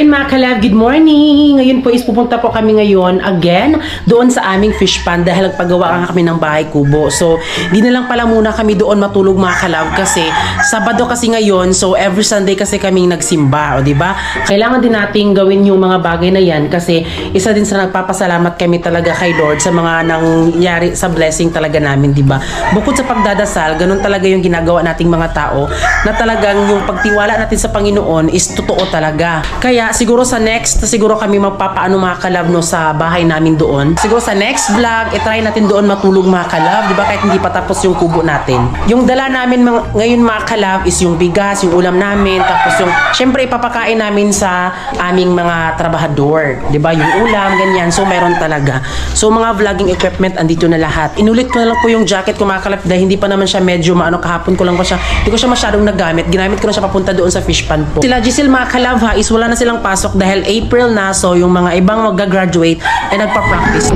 ayun mga kalab, good morning! Ngayon po is pupunta po kami ngayon again doon sa aming fish pond dahil nagpagawa kami ng bahay kubo. So, di na lang pala muna kami doon matulog mga kalab kasi Sabado kasi ngayon, so every Sunday kasi kaming nagsimba, o diba? Kailangan din nating gawin yung mga bagay na yan kasi isa din sa nagpapasalamat kami talaga kay Lord sa mga nangyari sa blessing talaga namin, diba? Bukod sa pagdadasal, ganun talaga yung ginagawa nating mga tao na talagang yung pagtiwala natin sa Panginoon is totoo talaga. Kaya siguro sa next, siguro kami magpapaano mga kalab no, sa bahay namin doon. Siguro sa next vlog, itry natin doon matulog mga kalab, diba? Kahit hindi pa tapos yung kubo natin. Yung dala namin ngayon mga kalab is yung bigas, yung ulam namin, tapos yung syempre ipapakain namin sa aming mga trabahador, diba? Yung ulam, ganyan. So meron talaga. So mga vlogging equipment andito na lahat. Inulit ko na lang po yung jacket ko mga kalab dahil hindi pa naman siya medyo maano, kahapon ko lang pa siya. Hindi ko siya masyadong nagamit. Ginamit ko na siya papunta doon sa fish pond po. Sila Giselle mga kalab ha, is wala na silang pasok dahil April na, so yung mga ibang mag-graduate ay nagpa-practice.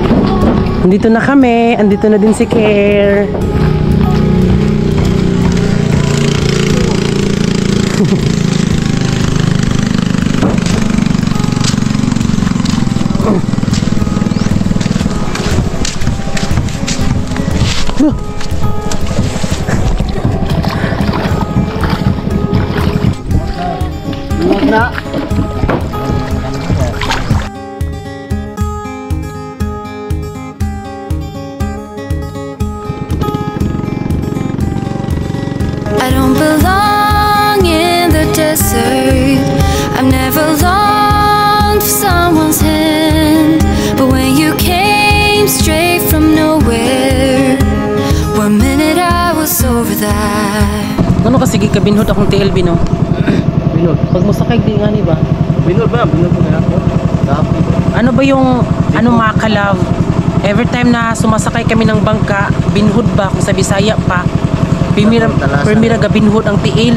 Andito na kami, andito na din si Care. I don't belong in the desert. I've never longed for someone's hand, but when you came straight from nowhere, for a minute I was over that. Ano kasi gikabinhod akong TLB no? Binhod. Pag musakay di nga ni ba? Binhod ba? Binhod ko na ako. Ano ba yung ano mga kalab? Every time na sumasakay kami ng bangka, binhod ba kung sa Bisaya pa? Primira ga binhod ang tiil.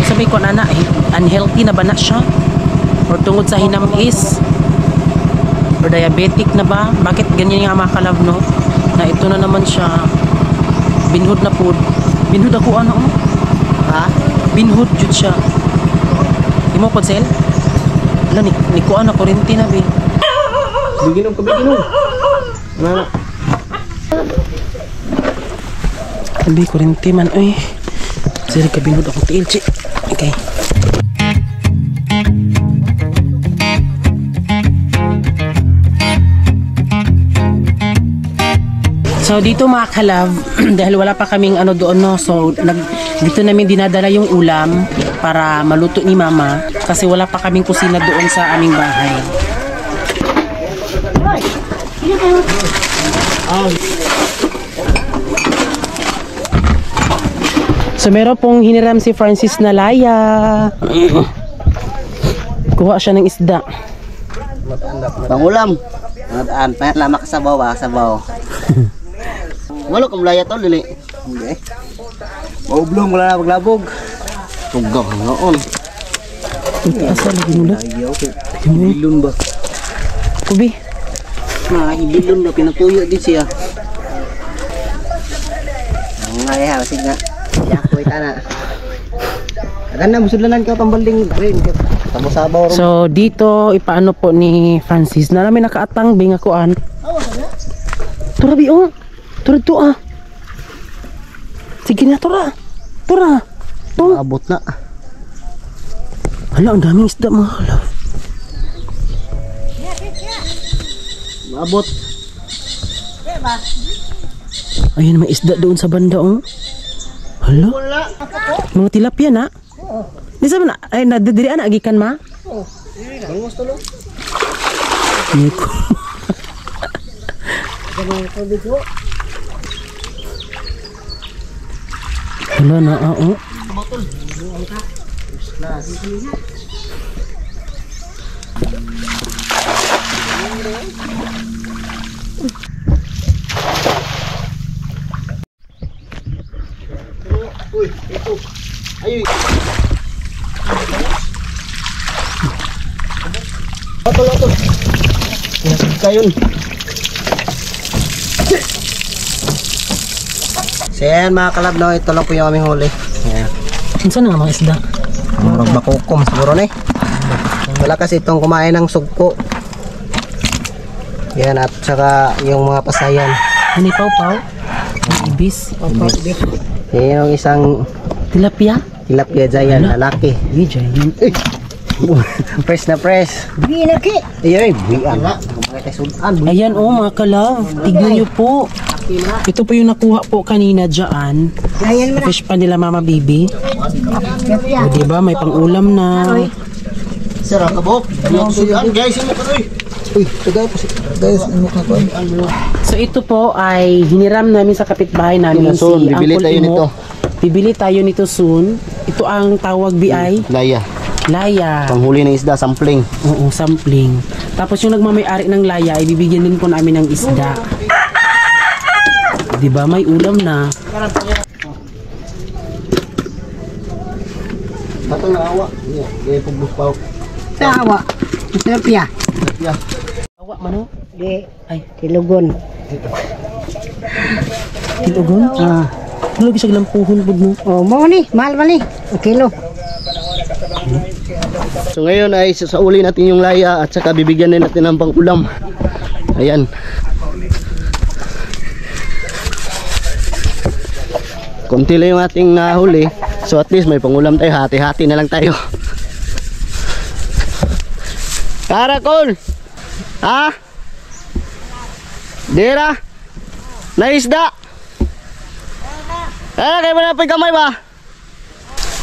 Sabi ko na unhealthy na ba na siya? Or tungod sa hinamis? Or diabetic na ba? Bakit ganyan nga mga kalab no? Na ito na naman siya. Binhod na po. Binhod ako ano? Ha? Binhod jud siya. Imo pod sel? Ala ni kuan na kurente na bi. Biginom ka biginom. Ano? Sabi kurente man oy. Sir ka binhod ako tiil chi. Okay. So dito mga kalab, dahil wala pa kaming ano doon no, so dito namin dinadala yung ulam para maluto ni mama kasi wala pa kaming kusina doon sa aming bahay. So meron pong hiniram si Francis na laya. Kuha siya ng isda. Pangulam. Mataan, payat lama kasabaw ba, kasabaw. Walo kung laya to, lili. Hindi. Maublong, wala na maglabog. Tugaw, noon. Asa lagi mula? Ibilon ba? Kubi. Ibilon ba, pinatuyo din siya. Nga ya, masig na. Yakoy ka na. Agan na, busudlanan ka pambalding rin. Sabaw-sabaw. So dito, ipaano po ni Francis na namin nakaatang bingakuan. Tura bi oh. Tura to ah. Sige na tura. Tura. Oh. Abot na. Hala, ang daming isda mga kalab. Abot. Ayun, may isda doon sa banda oh. Hala. Mga tilapia na. Di sabi na, ay nadadirian na agikan ma? Oo. Bangos to lo. Niko. Hala na oo. Uy, ito. Ayoy. Atol. Kayon. So yan mga kalab, no, ito lang po yung aming huli. Ayan. Saan nga mga isda? Murag bakukom siguro na eh. Malakas itong kumain ng sugpo. Yan, at saka yung mga pasayan. Ano yung pawpaw? Ibis. Yan yung isang Tilapia? tilapia giant, lalaki. Hindi, giant. Fresh na fresh. Buwi na ki. Ayun, buwian na. Ayan oh mga kalaw. Tignan nyo po. Ito po yung nakuha po kanina dyan. Fish pa nila Mama Bibi. O diba, may pang-ulam na. Sarap ka, Bok. Guys, mo ka doy. Uy, tagay po. Guys, mo ka ko. So ito po ay hiniram namin sa kapitbahay namin si bibili Uncle tayo Imo. nito. Bibili tayo nito soon. Ito ang tawag BI. Laya. Laya. Panghuli ng isda, sampling. Oo, sampling. Tapos yung nagmamay-ari ng laya, ibibigyan din po namin ng isda. Diba, may ulam na. Bato na awa. Gaya pugbus pa. Tawa. Tilapia. Yeah. Awa, mano? Di. Ay, Tilugon. tilugon? Ah. Tulog siya lampuhon po mo. Oh, mau ni. Mahal ba ni? Ang kilo. So ngayon ay sasauli natin yung laya at saka bibigyan din natin ng pang-ulam. Ayan. Konti lang yung ating nahuli. So at least may pang-ulam tayo. Hati-hati na lang tayo. Karakol! Ha? Dira? Naisda? Kayo ba napay kamay ba?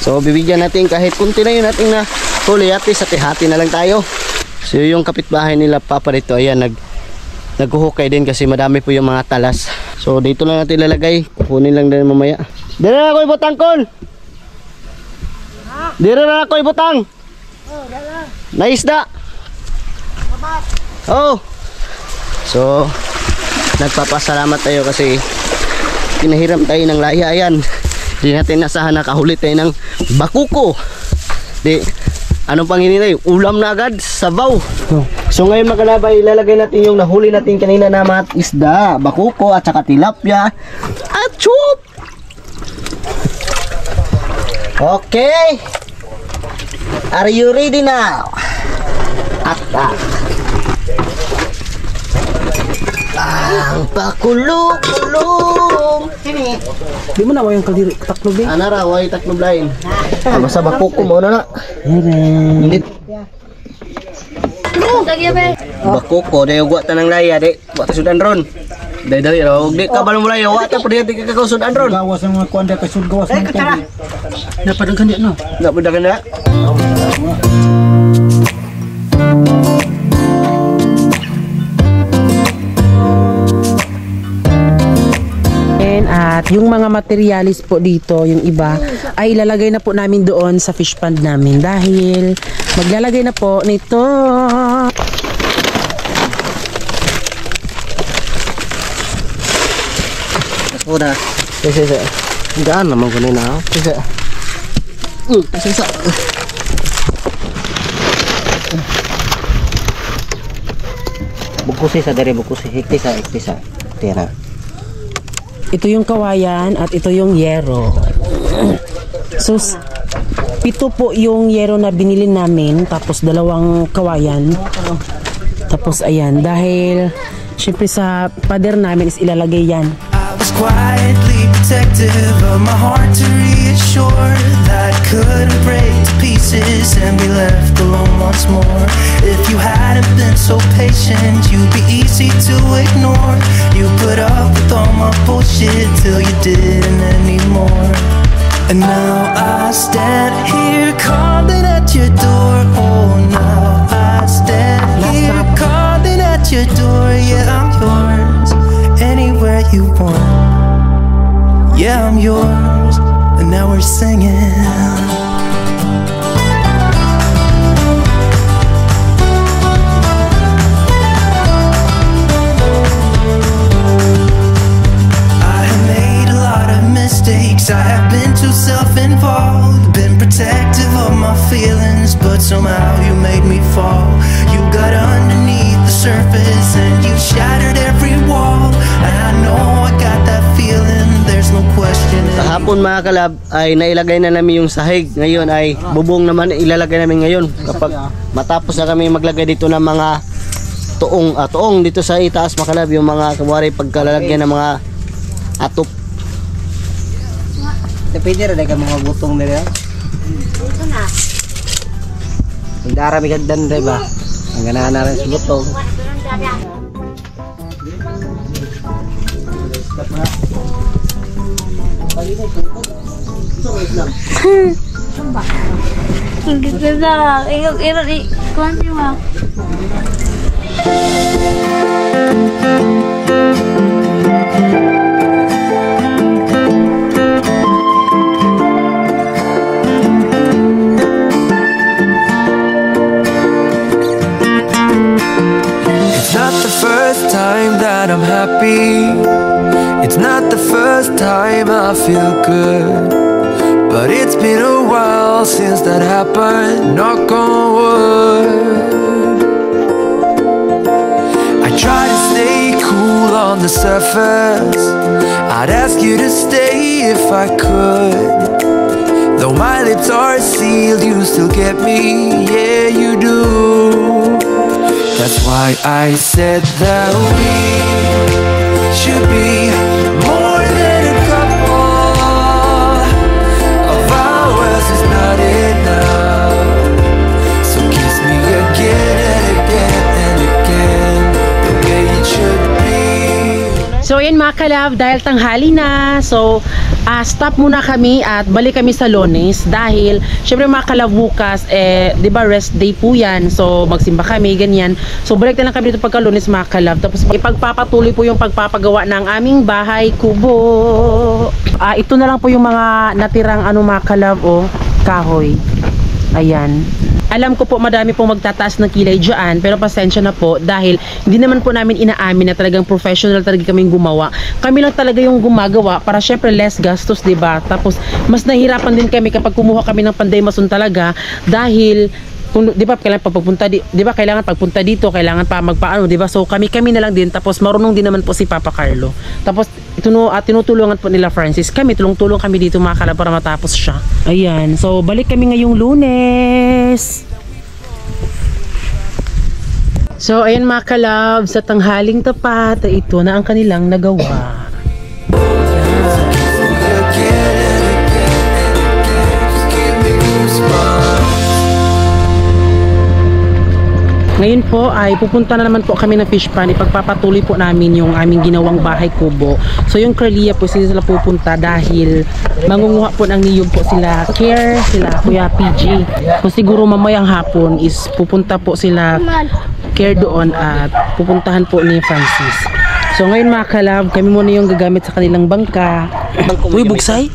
So bibigyan natin kahit kunti na yun natin na huli, at least hati-hati na lang tayo. So yung kapitbahay nila Papa rito, ayan, naghuhukay din kasi madami po yung mga talas. So dito lang natin ilalagay, kukunin lang din mamaya. Dira na ako ibutang, Kol! Dira na ako ibutang! Naisda! Oh! So nagpapasalamat tayo kasi pinahiram tayo ng laya. Ayan, di natin nasahan nakahuli tayo ng bakuko. Di, anong panginintay? Ulam na agad, sabaw. So ngayon mga kalabay, ilalagay natin yung nahuli natin kanina na mga isda, bakuko at saka tilapia. Achop! Okay, are you ready now? Ang pakulong-kulong. Di mo nawa yung kadiri taklob eh. Ana ra, way taklob lain. Basta bakuko mo na na. Init. Bakuko, dayo gwa tanang laya, de. Gwa ta sudan ron. Dali raw, di ka balong laya, wa ta pud di ka sudan ron. Gawas ng mga kuanda kasud gawas ng tubig. Napadaghan niya no. Enggak pud kana. At yung mga materialis po dito, yung iba, ay ilalagay na po namin doon sa fish pond namin dahil maglalagay na po nito. Udah. Sige. Gaan naman ko na. Sige. Sige. Bukusi sa dari bukusi. Iktisa. Tira. Ito yung kawayan at ito yung yero. So, 7 po yung yero na binili namin, tapos 2 kawayan. Tapos ayan, dahil syempre sa pader namin is ilalagay yan. I was quietly protective of my heart to reassure that I couldn't break to pieces and be left alone once more. If you hadn't been so patient, you'd be easy to ignore. You put up with all my bullshit till you didn't anymore. And now I stand here calling at your door. Oh, now I stand here calling at your door. Yeah, I'm yours, anywhere you want. Yeah, I'm yours, and now we're singing. I have been too self-involved, been protective of my feelings, but somehow you made me fall. You got underneath the surface and you shattered every wall. And I know I got that feeling, there's no question. Kahapon mga kalab ay nailagay na namin yung sahig. Ngayon ay bubong naman ilalagay namin ngayon. Kapag matapos na kami maglagay dito ng mga tuong dito sa itaas mga kalab, yung mga kumwari pagkalalagyan ng mga atop. Depende rin ka mga butong nila. Ito na. Ang darami kagdan rin ba? Ang ganahan na rin sa butong. Ganda na. Ingat. Kuwanti mo. It's not the first time that I'm happy. It's not the first time I feel good. But it's been a while since that happened. Knock on wood. I try to stay cool on the surface. I'd ask you to stay if I could. Though my lips are sealed, you still get me. Yeah, you do. That's why I said that we should be more than a couple. Of ours is not enough. So kiss me again and again and again, the way it should be. So ayan mga kalab, dahil tanghali na, so stop muna kami at balik kami sa Lones dahil syempre mga kalab bukas di ba rest day po yan, so magsimba kami ganyan, so balik na lang kami dito pagka Lones mga kalab, tapos ipagpapatuloy po yung pagpapagawa ng aming bahay kubo. Ito na lang po yung mga natirang mga kalab kahoy. Ayan. Alam ko po madami pong magtataas ng kilay dyan, pero pasensya na po dahil hindi naman po namin inaamin na talagang professional talaga kaming gumawa. Kami lang talaga yung gumagawa para syempre less gastos, diba? Tapos mas nahirapan din kami kapag kumuha kami ng panday mason talaga dahil kung, di ba kailangan pagpunta dito, kailangan pa magpaano, di ba? So kami na lang din, tapos marunong din naman po si Papa Carlo. Tapos tinutulungan po nila Francis. Kami tulong kami dito mga kalab para matapos siya. Ayan. So balik kami ngayong Lunes. So ayan mga kalab, sa tanghaling tapat, ito na ang kanilang nagawa. Ngayon po ay pupunta na naman po kami ng fish pond. Ipagpapatuloy po namin yung aming ginawang bahay kubo. So yung Carlia po sila pupunta dahil mangunguha po ng niyog po sila Care, sila Kuya PG. So siguro mamayang hapon is pupunta po sila Care doon at pupuntahan po ni Francis. So ngayon mga kalab, kami muna yung gagamit sa kanilang bangka. Uy, bugsay!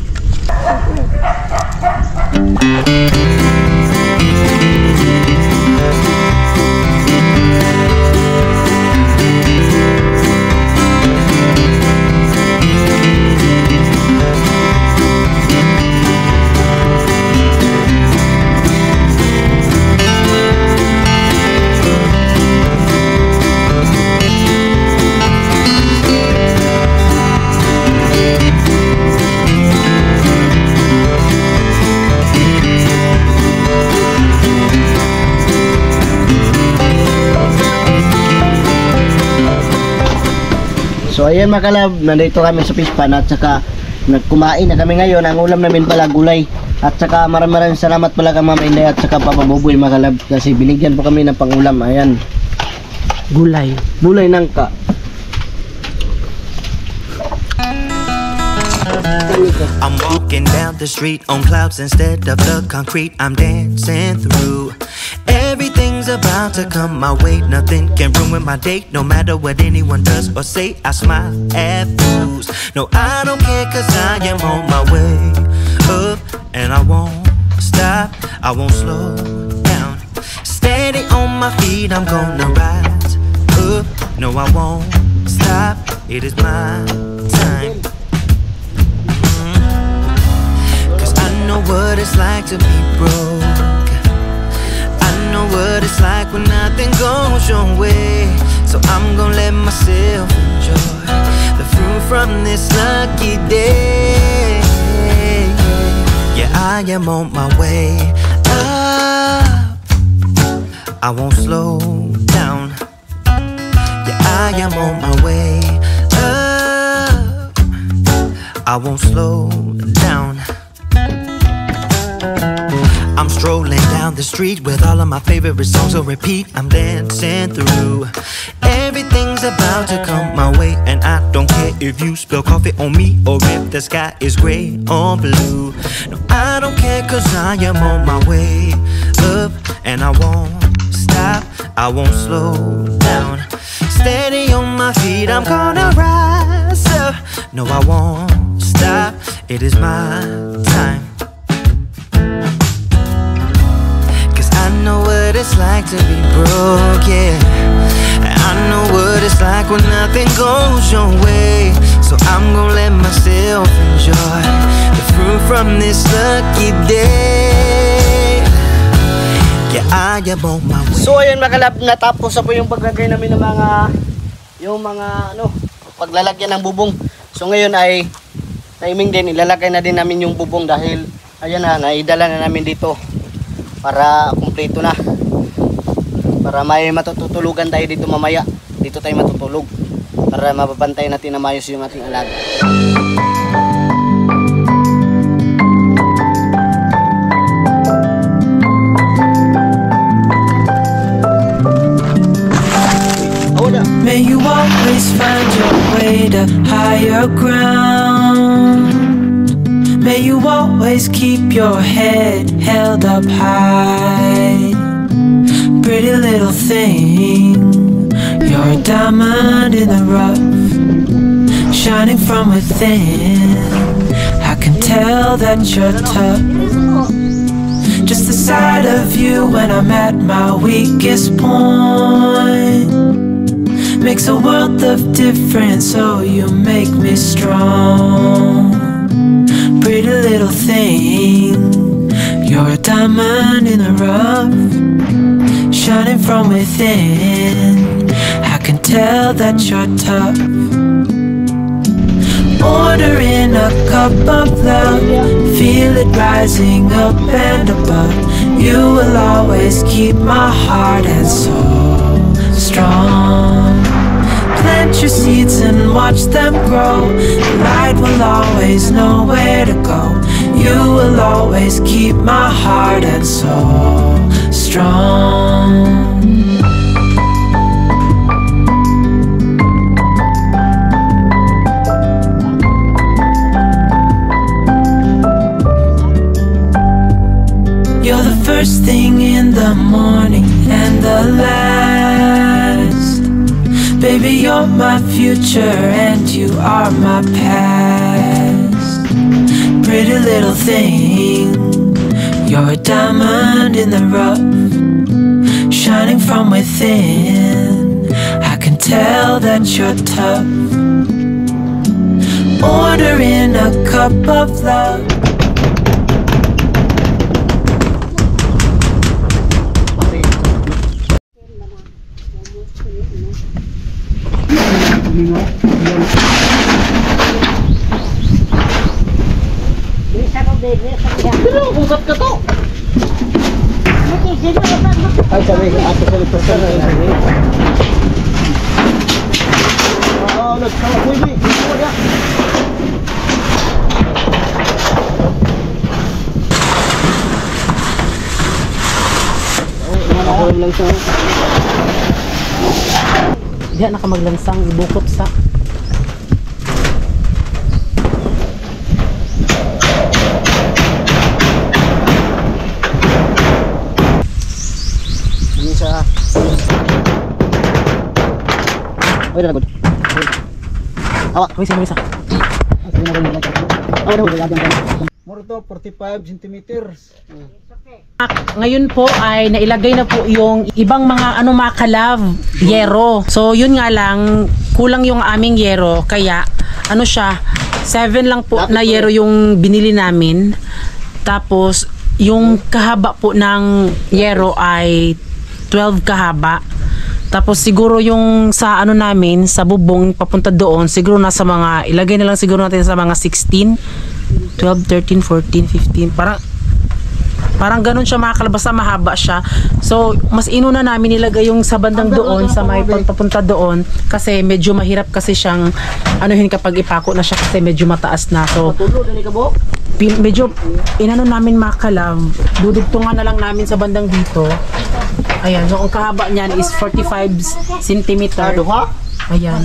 So ayan mga kalab, nandito kami sa fish pond at saka nagkumain na kami ngayon. Ang ulam namin pala gulay. At saka maraming salamat pala kay Mama Inday at saka Papa Buboy mga kalab kasi binigyan po kami ng pangulam. Ayan. Gulay. Gulay nangka. I'm walking down the street on clouds instead of the concrete I'm dancing through. Everything's about to come my way. Nothing can ruin my day. No matter what anyone does or say, I smile at fools. No, I don't care cause I am on my way up. And I won't stop, I won't slow down. Steady on my feet, I'm gonna rise up. No, I won't stop, it is my time. Cause I know what it's like to be broke. what it's like when nothing goes your way. So I'm gonna let myself enjoy the fruit from this lucky day. Yeah, I am on my way up. I won't slow down. Yeah, I am on my way up. I won't slow down. I'm strolling down the street with all of my favorite songs on repeat. I'm dancing through. Everything's about to come my way, and I don't care if you spill coffee on me or if the sky is gray or blue. No, I don't care, cause I am on my way up, and I won't stop, I won't slow down. Steady on my feet, I'm gonna rise up. No, I won't stop, it is my time. I know what it's like to be broke, yeah. I know what it's like when nothing goes your way. So I'm gonna let myself enjoy the fruit from this lucky day. Yeah, I am on my way. So ayun mga kalab, natapos na po yung paglagay namin ng paglalagyan ng bubong. So ngayon ay timing din, ilalagay na din namin yung bubong dahil ayan na, naidala na namin dito para kumpleto na, para may matutulugan tayo dito mamaya. Dito tayo matutulog para mapapantay natin na mayos yung ating alaga. May you always find your way to higher ground. May you always keep your head held up high. Pretty little thing, you're a diamond in the rough, shining from within. I can tell that you're tough. Just the sight of you when I'm at my weakest point makes a world of difference, so you make me strong. Pretty little thing, you're a diamond in the rough, shining from within. I can tell that you're tough. Ordering a cup of love, feel it rising up and above. You will always keep my heart and soul strong. Plant your seeds and watch them grow. The light will always know where to go. You will always keep my heart and soul strong. You're the first thing in the morning and the last. Baby, you're my future and you are my past. Pretty little thing, you're a diamond in the rough, shining from within. I can tell that you're tough. Ordering a cup of love. Pero ugat ka to. Ay, sabi, ato sa lipasan na sabi. Nagsawa ko ini. Nagsawa niya. Nakakaroon lang siya. Diyan nakamaglansang ibukot sa Oy, dalagod. Awa, Marisa. Morto 45 centimeters. Ngayon po ay nailagay na po yung ibang mga mga kalav, yero. So yun nga lang, kulang yung aming yero, kaya siya, 7 lang po na yero yung binili namin. Tapos yung kahaba po ng yero ay 12 kahaba. Tapos siguro yung sa ano namin, sa bubong papunta doon, siguro nasa mga, ilagay na lang siguro natin sa mga 16, 12, 13, 14, 15. Parang ganun siya mga basta mahaba siya. So, mas inuna namin nilagay yung sa bandang doon, sa may papunta doon. Kasi medyo mahirap kasi siyang, anuhin kapag ipako na siya kasi medyo mataas na. So, medyo, inano namin mga kalab, dudugtungan na lang namin sa bandang dito. Ayan, so ang kahaba niyan is 45 cm. Ayan.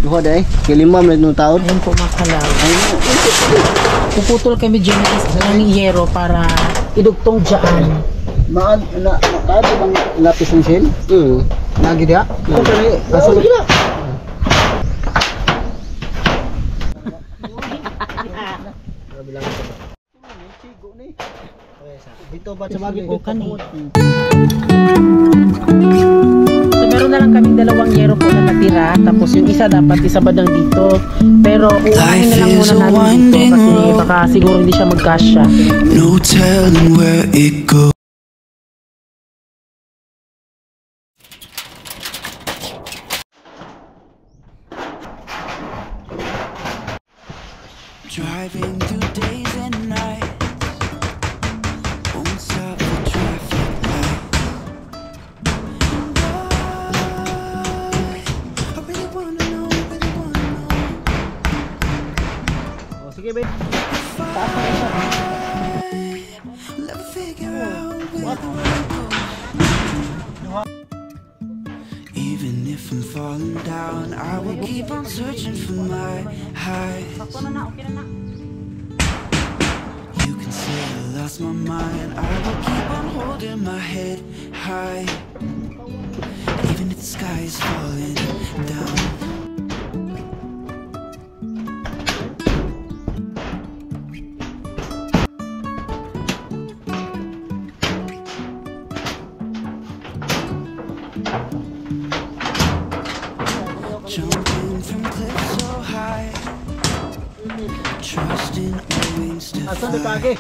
Duha day, kilimam na itong taon. Ayan po mga kalab. Puputol kami dyan ng yero para idugtong dyan. Nakado bang lapis ng shell? Lagi dia? Okay, kaso dito ba sa magi ko So meron na lang kaming 2 yero po na natira, tapos yung isa dapat isabadang dito. Pero uunahin na lang muna namin dito kasi baka siguro hindi siya magkasya. No telling where it goes. Driving through days and nights, won't stop for traffic lights. I really wanna know, sige babe. never figure out where the road goes. Even if I'm falling down, I will keep on searching for my highs. You can say I lost my mind, I will keep on holding my head high, even if the sky is falling down. Jumping from cliffs so high, trusting our wings to Asan fly. pagi?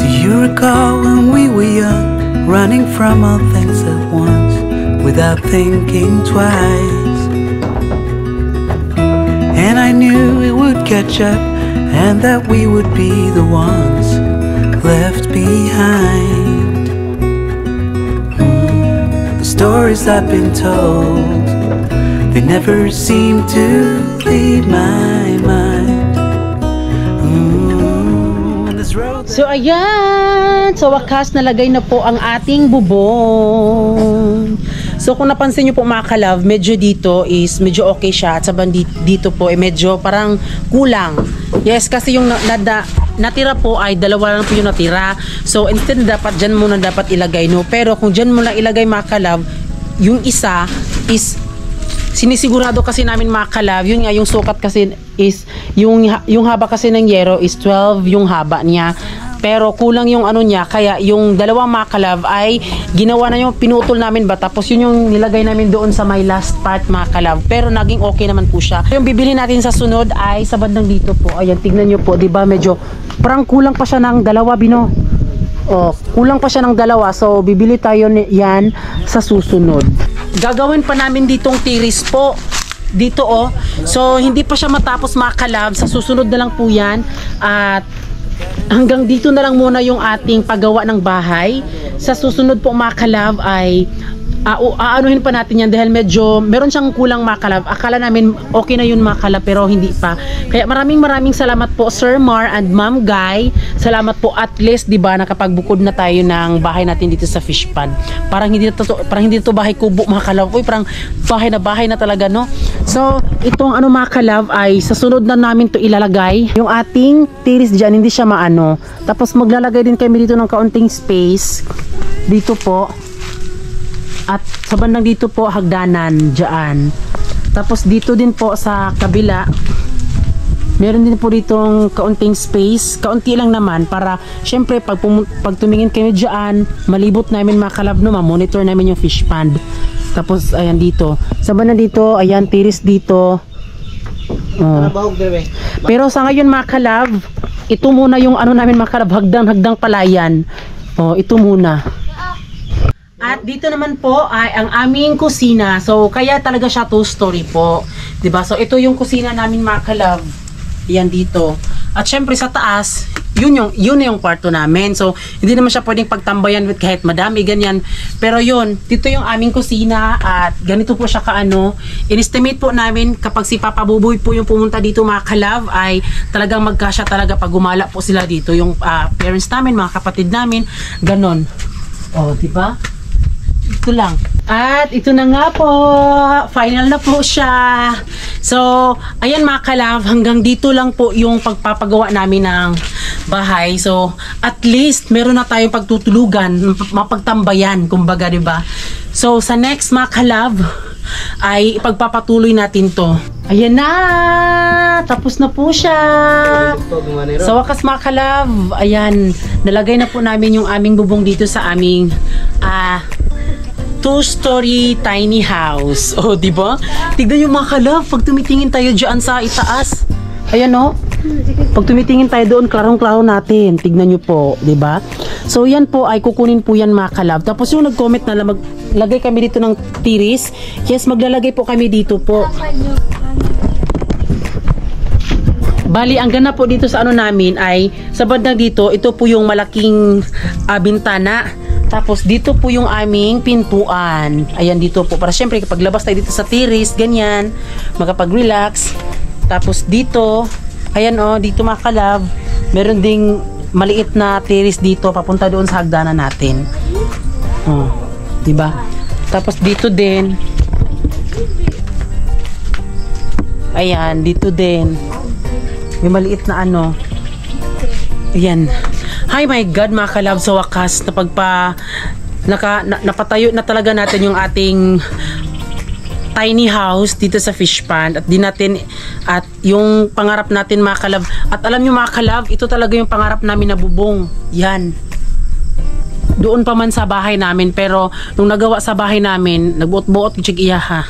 Do you recall when we were young, running from all things at once without thinking twice? And I knew it would catch up and that we would be the ones left behind. The stories I've been told, they never seem to leave my mind. And this road So ayan, sa wakas nalagay na po ang ating bubong. So kung napansin nyo po mga kalove, medyo dito is medyo okay siya at sa dito po medyo parang kulang. Yes, kasi yung natira po ay 2 lang po yung natira. So instead dapat dyan muna dapat ilagay, no? Pero kung dyan muna ilagay mga kalove, yung isa is sinisigurado kasi namin mga kalove, yun nga yung sukat kasi is yung haba kasi ng yero is 12 yung haba niya. Pero kulang yung ano niya, kaya yung 2 mga kalove ay ginawa na yung pinutol namin ba, tapos yun yung nilagay namin doon sa my last part mga kalove. Pero naging okay naman po siya. Yung bibili natin sa sunod ay sa bandang dito po. Ayan, tignan nyo po, diba medyo parang kulang pa siya ng 2 bino. Oh, kulang pa siya ng 2. So bibili tayo yan sa susunod. Gagawin pa namin ditong tiris po dito oh. So hindi pa siya matapos mga kalove, sa susunod na lang po yan. At hanggang dito na lang muna yung ating paggawa ng bahay. Sa susunod po mga kalove ay aanuhin pa natin yan dahil medyo meron siyang kulang mga kalove. Akala namin okay na yun mga kalove pero hindi pa. Kaya maraming salamat po Sir Mar and Ma'am Guy. Salamat po, at least 'di ba nakapagbukod na tayo ng bahay natin dito sa fish pond. Parang hindi to bahay kubo mga kalove. Uy, parang bahay na talaga, no? So itong ano mga kalove ay sa sunod na namin to ilalagay. Yung ating tiris diyan hindi siya maano. Tapos maglalagay din kami dito ng kaunting space dito po. At sa bandang dito po hagdanan dyan. Tapos dito din po sa kabila Meron din po ditong kaunting space, kaunti lang naman para syempre pag tumingin kayo diyan, malibot namin mga kalab, no, ma-monitor namin yung fish pond. Tapos ayan dito. Sa banda dito, ayan terrace dito. Oh. Pero sa ngayon mga kalab, ito muna yung ano namin mga kalab, hagdang palayan. Oh, ito muna. At dito naman po ay ang aming kusina. So kaya talaga siya 2-story po. 'Di ba? So ito yung kusina namin mga kalab. Yan dito. At syempre sa taas, yun yung kwarto namin. So hindi naman siya pwedeng pagtambayan with kahit madami ganyan. Pero yun, dito yung aming kusina at ganito po siya kaano. In-estimate po namin kapag si Papa Buboy po yung pumunta dito mga kalab ay talagang magkasya talaga pag gumala po sila dito. Yung parents namin, mga kapatid namin, ganon. Oh, di ba? Ito lang. At ito na nga po, final na po siya. So, ayan mga kalab, hanggang dito lang po yung pagpapagawa namin ng bahay. So, at least meron na tayong pagtutulugan, mapagtambayan, kumbaga, 'di ba? So, sa next mga kalab ay ipagpapatuloy natin 'to. Ayan na! Tapos na po siya. Sa wakas mga kalab, ayan, nalagay na po namin yung aming bubong dito sa aming 2-story tiny house. Oh, di ba? Tignan yung mga kalab, pag tumitingin tayo diyan sa itaas. Ayan oh. Pag tumitingin tayo doon, klarong-klaro natin. Tignan nyo po, di ba? So, yan po ay kukunin po yan mga kalab. Tapos yung nag-comment na maglagay kami dito ng tiris. Yes, maglalagay po kami dito po. Bali, ang ganap po dito sa ano namin ay sa bandang dito, ito po yung malaking bintana. Tapos dito po yung aming pintuan. Ayan dito po. Para syempre kapag labas tayo dito sa terrace, ganyan, makapag-relax. Tapos dito, ayan oh, dito mga kalab, meron ding maliit na terrace dito papunta doon sa hagdanan natin. Oh, 'di ba? Tapos dito din. Ayan, dito din. May maliit na ano. Ayan. Hi my God mga kalab, sa wakas napatayo na talaga natin yung ating tiny house dito sa fish pond at yung pangarap natin mga kalab. At alam nyo mga kalab, ito talaga yung pangarap namin na bubong. Yan. Doon pa man sa bahay namin, pero nung nagawa sa bahay namin, nagbuot-buot yung iyaha.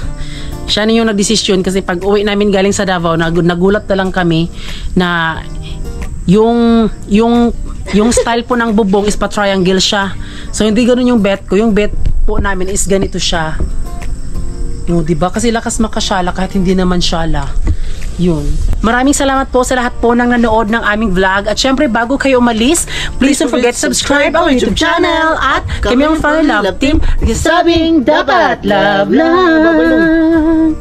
Siya na yung nagdesisyon kasi pag uwi namin galing sa Davao, nagulat na lang kami na yung style po ng bubong is pa-triangle siya. So hindi ganoon yung bet ko. Yung bet po namin is ganito siya. No, 'di ba? Kasi lakas makasyala kahit hindi naman syala. Yun. Maraming salamat po sa lahat po ng nanood ng aming vlog. At syempre bago kayo umalis, please don't forget to subscribe our YouTube channel at kami ang Family Love Team. Sabing dapat love lang.